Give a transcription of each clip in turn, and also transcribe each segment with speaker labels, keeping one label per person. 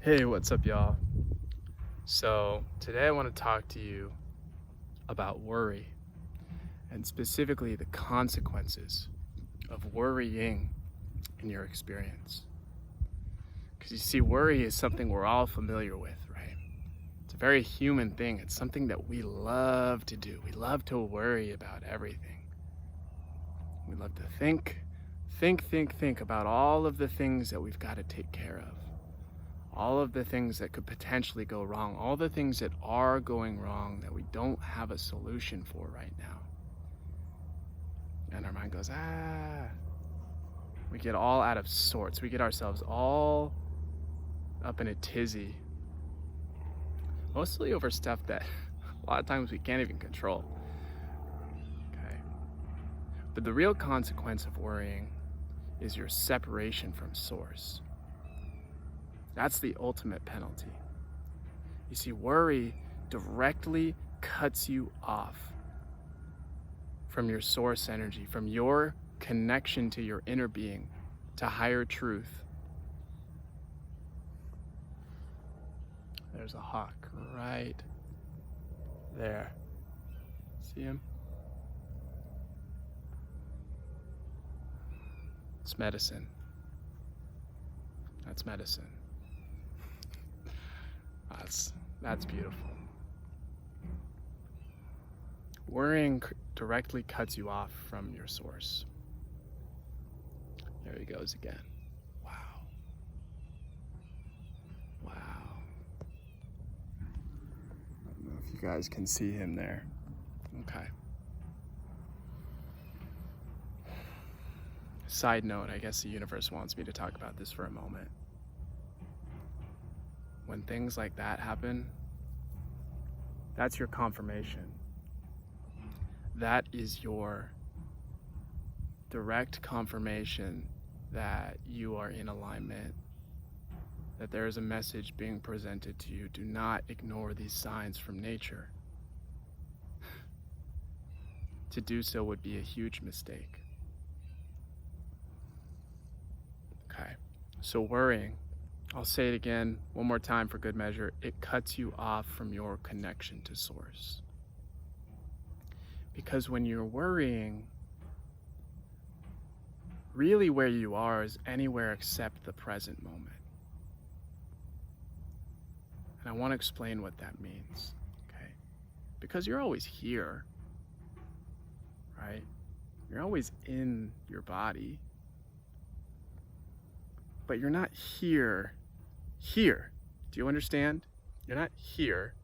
Speaker 1: Hey, what's up, y'all? So, today I want to talk to you about worry and specifically the consequences of worrying in your experience. Because you see, worry is something we're all familiar with, right? It's a very human thing. It's something that we love to do. We love to worry about everything. We love to think about all of the things that we've got to take care of. All of the things that could potentially go wrong, all the things that are going wrong that we don't have a solution for right now. And our mind goes, we get all out of sorts. We get ourselves all up in a tizzy, mostly over stuff that a lot of times we can't even control. Okay. But the real consequence of worrying is your separation from source. That's the ultimate penalty. You see, worry directly cuts you off from your source energy, from your connection to your inner being, to higher truth. There's a hawk right there. See him? It's medicine. That's medicine. That's beautiful. Worrying directly cuts you off from your source. There he goes again. Wow. Wow. I don't know if you guys can see him there. Okay. Side note, I guess the universe wants me to talk about this for a moment. When things like that happen, that's your confirmation. That is your direct confirmation that you are in alignment, that there is a message being presented to you. Do not ignore these signs from nature. To do so would be a huge mistake. Okay, so worrying, I'll say it again one more time for good measure. It cuts you off from your connection to source. Because when you're worrying, really where you are is anywhere except the present moment. And I want to explain what that means, okay? Because you're always here, right? You're always in your body. But you're not here. Do you understand? You're not here,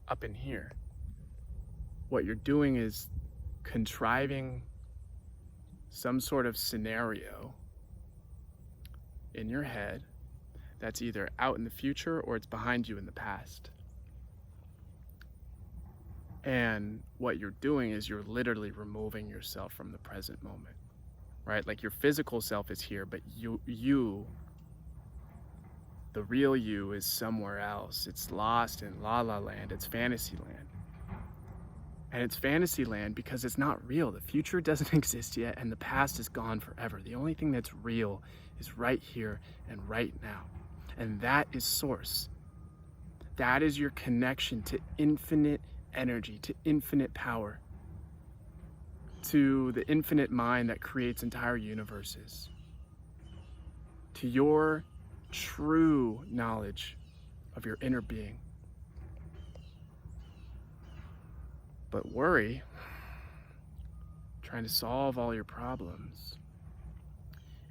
Speaker 1: up in here. What you're doing is contriving some sort of scenario in your head that's either out in the future or it's behind you in the past. And what you're doing is you're literally removing yourself from the present moment, right? Like your physical self is here, but you, the real you, is somewhere else. It's lost in la la land. It's fantasy land. And it's fantasy land because it's not real. The future doesn't exist yet, and the past is gone forever. The only thing that's real is right here and right now. And that is source. That is your connection to infinite energy, to infinite power, to the infinite mind that creates entire universes, to your true knowledge of your inner being. But worry, trying to solve all your problems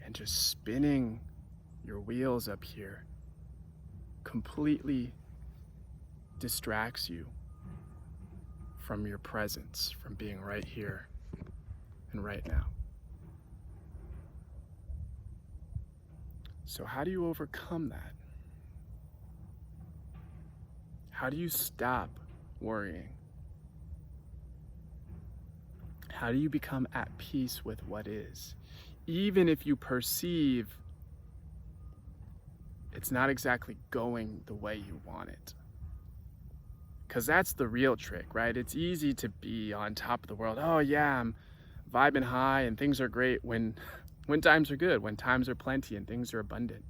Speaker 1: and just spinning your wheels up here, completely distracts you from your presence, from being right here and right now. So how do you overcome that? How do you stop worrying? How do you become at peace with what is? Even if you perceive it's not exactly going the way you want it. Because that's the real trick, right? It's easy to be on top of the world. Oh yeah, I'm vibing high and things are great when times are good, when times are plenty and things are abundant.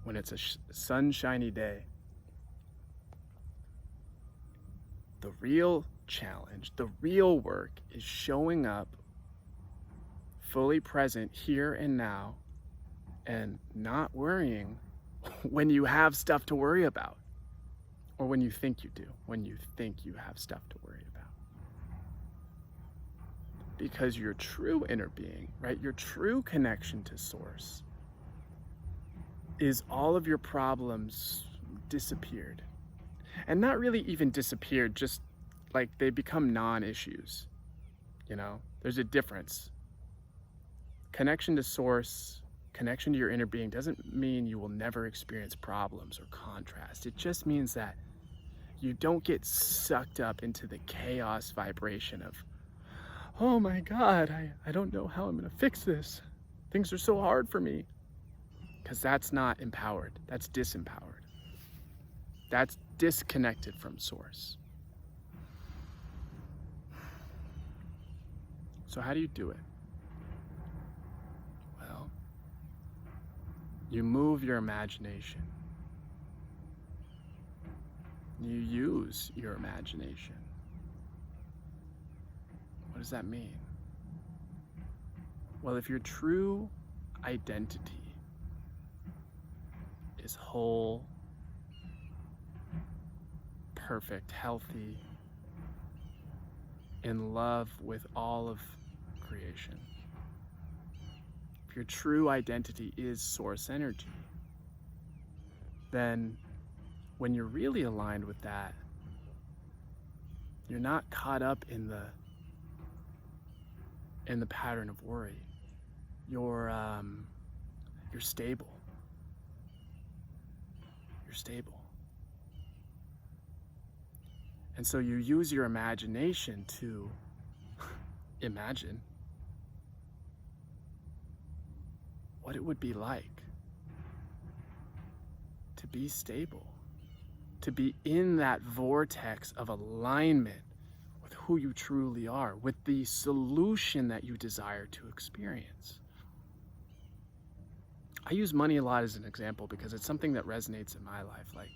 Speaker 1: when it's a sunshiny day. The real challenge, the real work is showing up fully present here and now and not worrying when you have stuff to worry about, or when you think you do, when you think you have stuff to worry about. Because your true inner being, right, your true connection to source is all of your problems disappeared. And not really even disappeared, just like they become non-issues. You know, there's a difference. Connection to source, connection to your inner being doesn't mean you will never experience problems or contrast. It just means that you don't get sucked up into the chaos vibration of, oh my God, I don't know how I'm gonna fix this. Things are so hard for me. Because that's not empowered, that's disempowered. That's disconnected from source. So how do you do it? Well, you move your imagination. You use your imagination. What does that mean? Well, if your true identity is whole, perfect, healthy, in love with all of creation, if your true identity is source energy, then when you're really aligned with that, you're not caught up in the pattern of worry. You're stable. You're stable. And so you use your imagination to imagine what it would be like to be stable, to be in that vortex of alignment with who you truly are, with the solution that you desire to experience. I use money a lot as an example because it's something that resonates in my life. Like,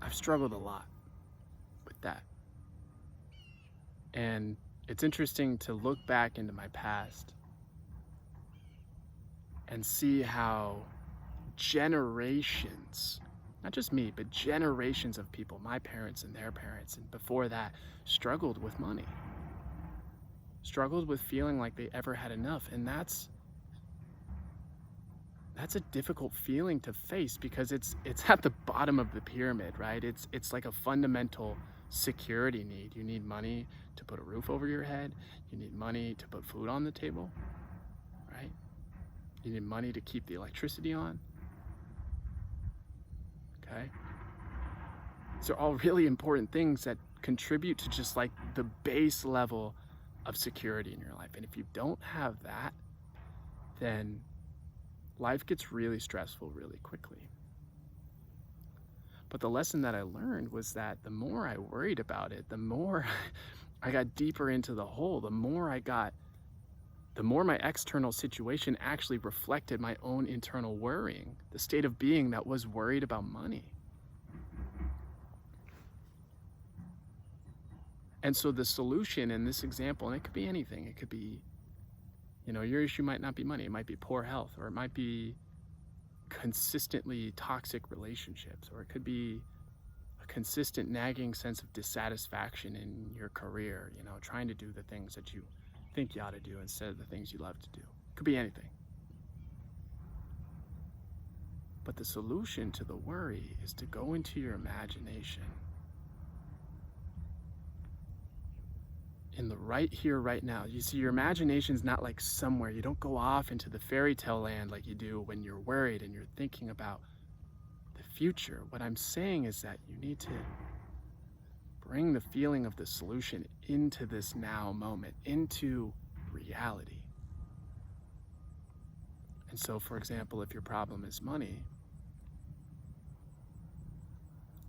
Speaker 1: I've struggled a lot with that. And it's interesting to look back into my past and see how generations, not just me, but generations of people, my parents and their parents, and before that, struggled with money. Struggled with feeling like they ever had enough. And that's a difficult feeling to face because it's at the bottom of the pyramid, right? It's like a fundamental security need. You need money to put a roof over your head. You need money to put food on the table, right? You need money to keep the electricity on. Okay? These are all really important things that contribute to just like the base level of security in your life. And if you don't have that, then life gets really stressful really quickly. But the lesson that I learned was that the more I worried about it, the more I got deeper into the hole, the more my external situation actually reflected my own internal worrying, the state of being that was worried about money. And so the solution in this example, and it could be anything, it could be, you know, your issue might not be money, it might be poor health, or it might be consistently toxic relationships, or it could be a consistent nagging sense of dissatisfaction in your career, you know, trying to do the things that you think you ought to do instead of the things you love to do. It could be anything. But the solution to the worry is to go into your imagination. In the right here, right now. You see, your imagination's not like somewhere. You don't go off into the fairy tale land like you do when you're worried and you're thinking about the future. What I'm saying is that you need to bring the feeling of the solution into this now moment, into reality. And so, for example, if your problem is money,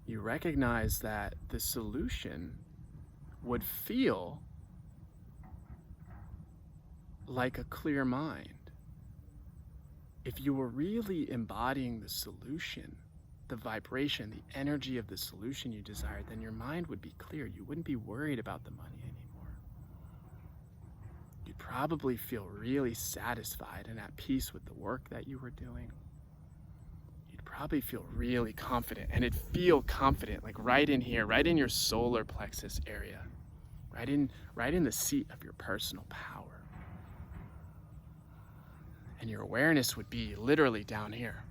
Speaker 1: you recognize that the solution would feel like a clear mind. if you were really embodying the solution, the vibration, the energy of the solution you desired, then your mind would be clear. You wouldn't be worried about the money anymore. You'd probably feel really satisfied and at peace with the work that you were doing. You'd probably feel really confident, and it'd feel confident, like right in here, right in your solar plexus area, right in the seat of your personal power. And your awareness would be literally down here.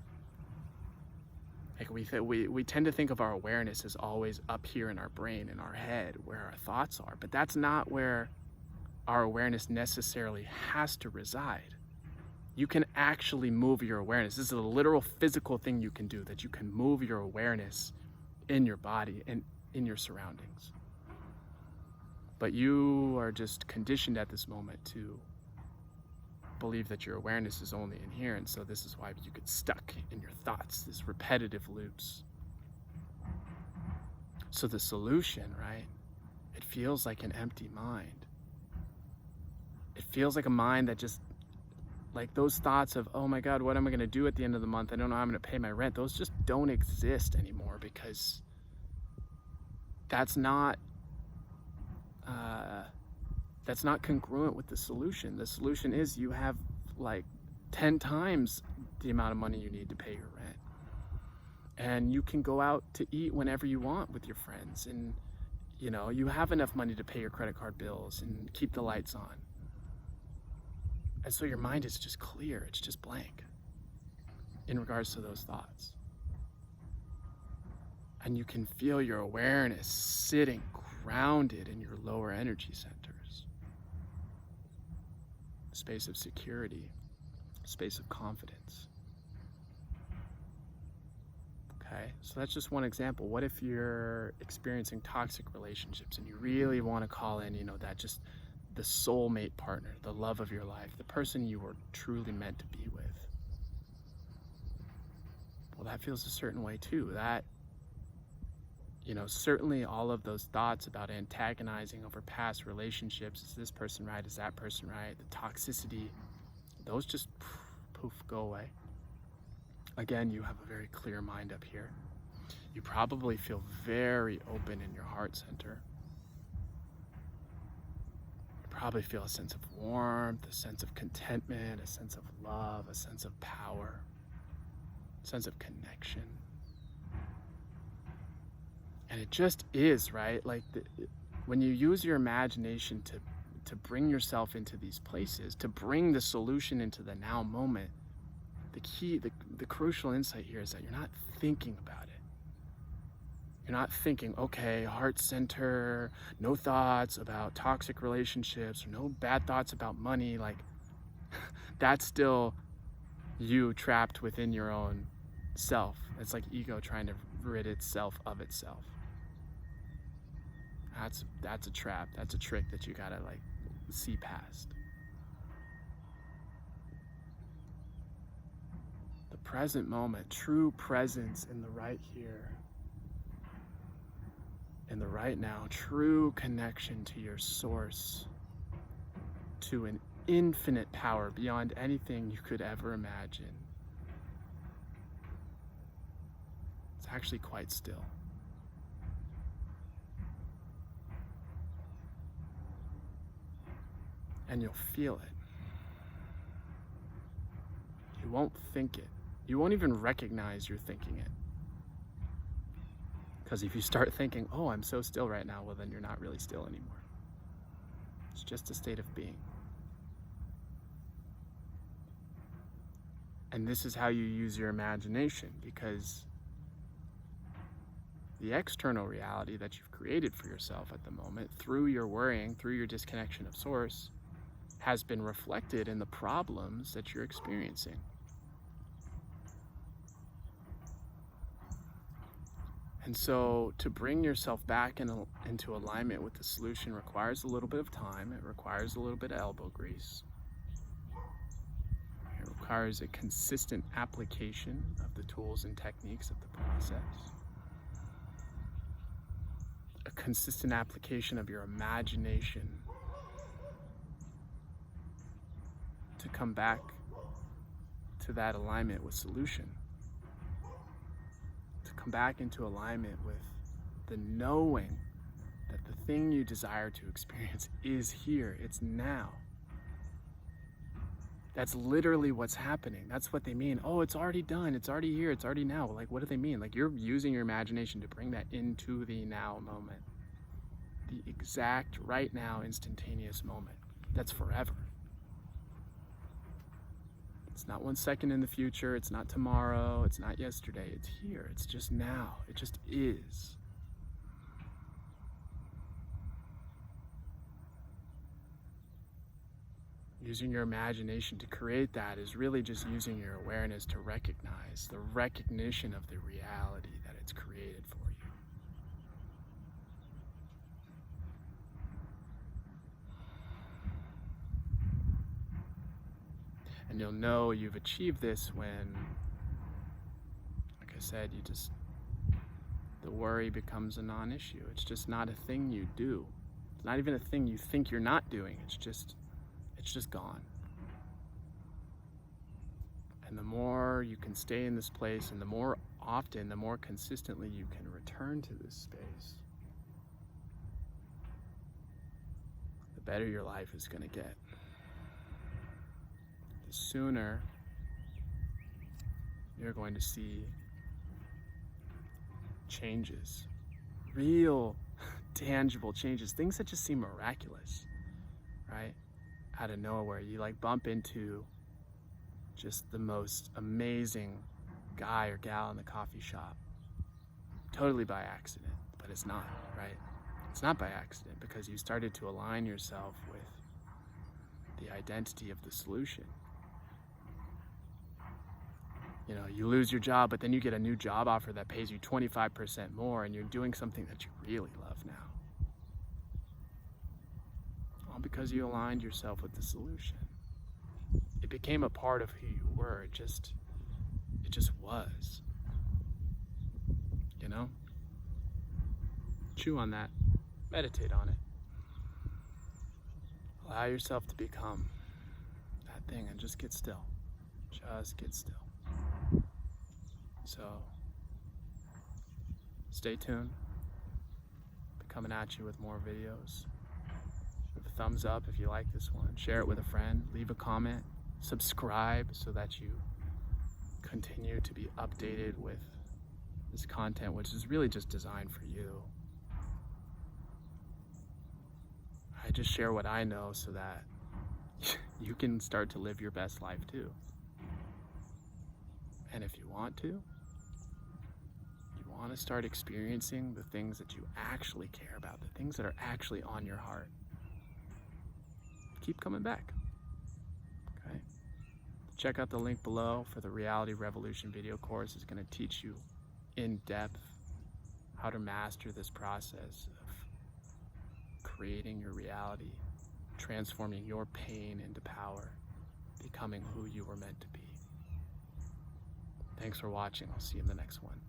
Speaker 1: Like we tend to think of our awareness as always up here in our brain, in our head, where our thoughts are, but that's not where our awareness necessarily has to reside. You can actually move your awareness. This is a literal physical thing you can do, that you can move your awareness in your body and in your surroundings. But you are just conditioned at this moment to believe that your awareness is only in here, and so this is why you get stuck in your thoughts, these repetitive loops. So the solution, right? It feels like an empty mind. It feels like a mind that just, like those thoughts of, oh my God, what am I gonna do at the end of the month? I don't know how I'm gonna pay my rent. Those just don't exist anymore, because that's not congruent with the solution. The solution is you have like 10 times the amount of money you need to pay your rent. And you can go out to eat whenever you want with your friends. And you have enough money to pay your credit card bills and keep the lights on. And so your mind is just clear, it's just blank in regards to those thoughts. And you can feel your awareness sitting grounded in your lower energy centers. Space of security, space of confidence. Okay, so that's just one example. What if you're experiencing toxic relationships and you really want to call in, that just the soulmate partner, the love of your life, the person you were truly meant to be with? Well, that feels a certain way too. That, certainly all of those thoughts about antagonizing over past relationships, is this person right, is that person right, the toxicity, those just poof, go away. Again, you have a very clear mind up here. You probably feel very open in your heart center. You probably feel a sense of warmth, a sense of contentment, a sense of love, a sense of power, a sense of connection. And it just is, right? Like when you use your imagination to bring yourself into these places, to bring the solution into the now moment, the crucial insight here is that you're not thinking about it. You're not thinking, okay, heart center, no thoughts about toxic relationships, or no bad thoughts about money. Like that's still you trapped within your own self. It's like ego trying to rid itself of itself. That's a trap. That's a trick that you gotta see past. The present moment, true presence in the right here, in the right now, true connection to your source, to an infinite power beyond anything you could ever imagine. It's actually quite still. And you'll feel it. You won't think it. You won't even recognize you're thinking it. Because if you start thinking, oh, I'm so still right now, well, then you're not really still anymore. It's just a state of being. And this is how you use your imagination, because the external reality that you've created for yourself at the moment, through your worrying, through your disconnection of source, has been reflected in the problems that you're experiencing. And so to bring yourself back into alignment with the solution requires a little bit of time. It requires a little bit of elbow grease. It requires a consistent application of the tools and techniques of the process. A consistent application of your imagination to come back to that alignment with solution. To come back into alignment with the knowing that the thing you desire to experience is here, it's now. That's literally what's happening. That's what they mean. Oh, it's already done. It's already here. It's already now. Like, what do they mean? Like, you're using your imagination to bring that into the now moment. The exact right now instantaneous moment. That's forever. It's not 1 second in the future. It's not tomorrow. It's not yesterday. It's here. It's just now. It just is. Using your imagination to create that is really just using your awareness to recognize the recognition of the reality that it's created for you. And you'll know you've achieved this when, like I said, the worry becomes a non-issue. It's just not a thing you do. It's not even a thing you think you're not doing. It's just gone. And the more you can stay in this place, and the more often, the more consistently you can return to this space, the better your life is going to get. The sooner you're going to see changes, real, tangible changes, things that just seem miraculous, right? Out of nowhere, you like bump into just the most amazing guy or gal in the coffee shop, totally by accident, but it's not, right? It's not by accident, because you started to align yourself with the identity of the solution. You know, you lose your job, but then you get a new job offer that pays you 25% more, and you're doing something that you really love now. All because you aligned yourself with the solution. It became a part of who you were. It just was. You know? Chew on that. Meditate on it. Allow yourself to become that thing and just get still. Just get still. So, stay tuned. Be coming at you with more videos. Give a thumbs up if you like this one. Share it with a friend. Leave a comment. Subscribe so that you continue to be updated with this content, which is really just designed for you. I just share what I know so that you can start to live your best life too. And if you want to start experiencing the things that you actually care about, the things that are actually on your heart, keep coming back. Okay? Check out the link below for the Reality Revolution video course. It's going to teach you in depth how to master this process of creating your reality, transforming your pain into power, becoming who you were meant to be. Thanks for watching. I'll see you in the next one.